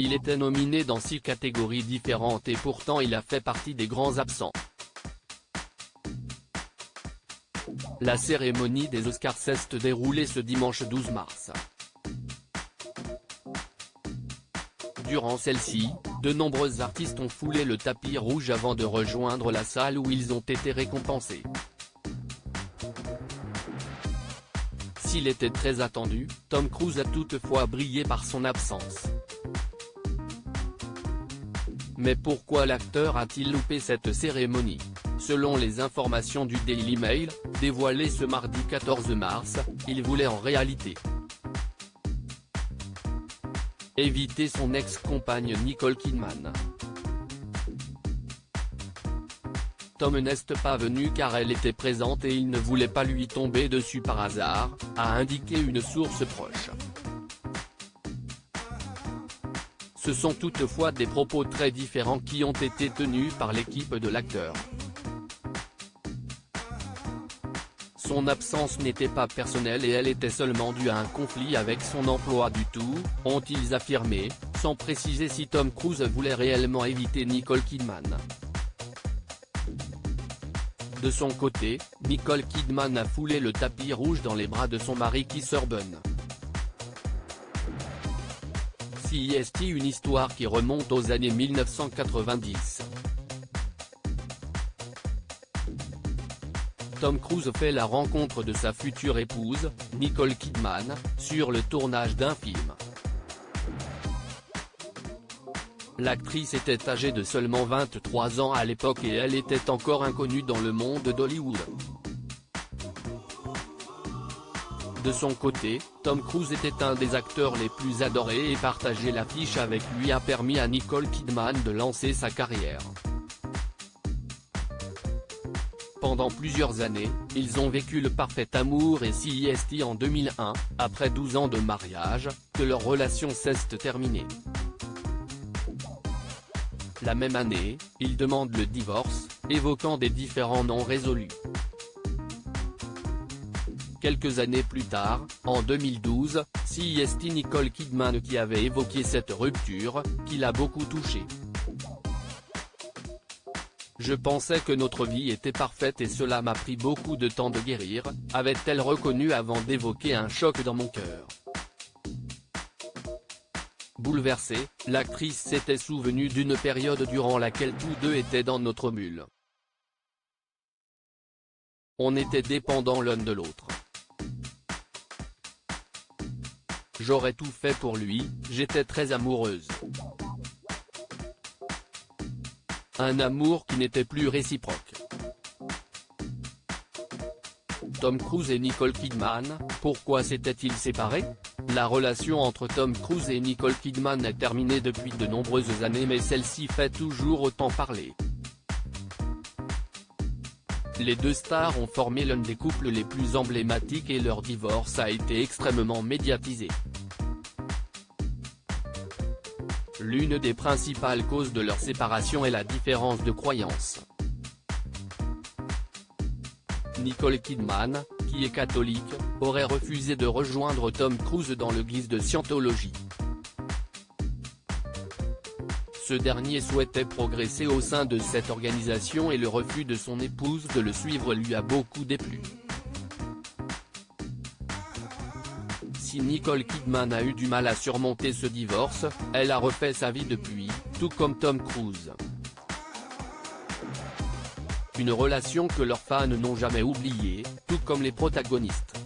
Il était nominé dans 6 catégories différentes et pourtant il a fait partie des grands absents. La cérémonie des Oscars s'est déroulée ce dimanche 12 mars. Durant celle-ci, de nombreux artistes ont foulé le tapis rouge avant de rejoindre la salle où ils ont été récompensés. S'il était très attendu, Tom Cruise a toutefois brillé par son absence. Mais pourquoi l'acteur a-t-il loupé cette cérémonie? Selon les informations du Daily Mail, dévoilées ce mardi 14 mars, il voulait en réalité éviter son ex-compagne Nicole Kidman. Tom n'est pas venu car elle était présente et il ne voulait pas lui tomber dessus par hasard, a indiqué une source proche. Ce sont toutefois des propos très différents qui ont été tenus par l'équipe de l'acteur. Son absence n'était pas personnelle et elle était seulement due à un conflit avec son emploi du tout, ont-ils affirmé, sans préciser si Tom Cruise voulait réellement éviter Nicole Kidman. De son côté, Nicole Kidman a foulé le tapis rouge dans les bras de son mari Keith Urban. CIST, une histoire qui remonte aux années 1990. Tom Cruise fait la rencontre de sa future épouse, Nicole Kidman, sur le tournage d'un film. L'actrice était âgée de seulement 23 ans à l'époque et elle était encore inconnue dans le monde d'Hollywood. De son côté, Tom Cruise était un des acteurs les plus adorés et partager l'affiche avec lui a permis à Nicole Kidman de lancer sa carrière. Pendant plusieurs années, ils ont vécu le parfait amour et CIST en 2001, après 12 ans de mariage, que leur relation s'est terminée. La même année, ils demandent le divorce, évoquant des différends non résolus. Quelques années plus tard, en 2012, CIST Nicole Kidman qui avait évoqué cette rupture, qui l'a beaucoup touché. Je pensais que notre vie était parfaite et cela m'a pris beaucoup de temps de guérir, avait-elle reconnu avant d'évoquer un choc dans mon cœur. Bouleversée, l'actrice s'était souvenue d'une période durant laquelle tous deux étaient dans notre bulle. On était dépendants l'un de l'autre. J'aurais tout fait pour lui, j'étais très amoureuse. Un amour qui n'était plus réciproque. Tom Cruise et Nicole Kidman, pourquoi s'étaient-ils séparés? La relation entre Tom Cruise et Nicole Kidman est terminée depuis de nombreuses années mais celle-ci fait toujours autant parler. Les deux stars ont formé l'un des couples les plus emblématiques et leur divorce a été extrêmement médiatisé. L'une des principales causes de leur séparation est la différence de croyances. Nicole Kidman, qui est catholique, aurait refusé de rejoindre Tom Cruise dans l'église de Scientologie. Ce dernier souhaitait progresser au sein de cette organisation et le refus de son épouse de le suivre lui a beaucoup déplu. Si Nicole Kidman a eu du mal à surmonter ce divorce, elle a refait sa vie depuis, tout comme Tom Cruise. Une relation que leurs fans n'ont jamais oubliée, tout comme les protagonistes.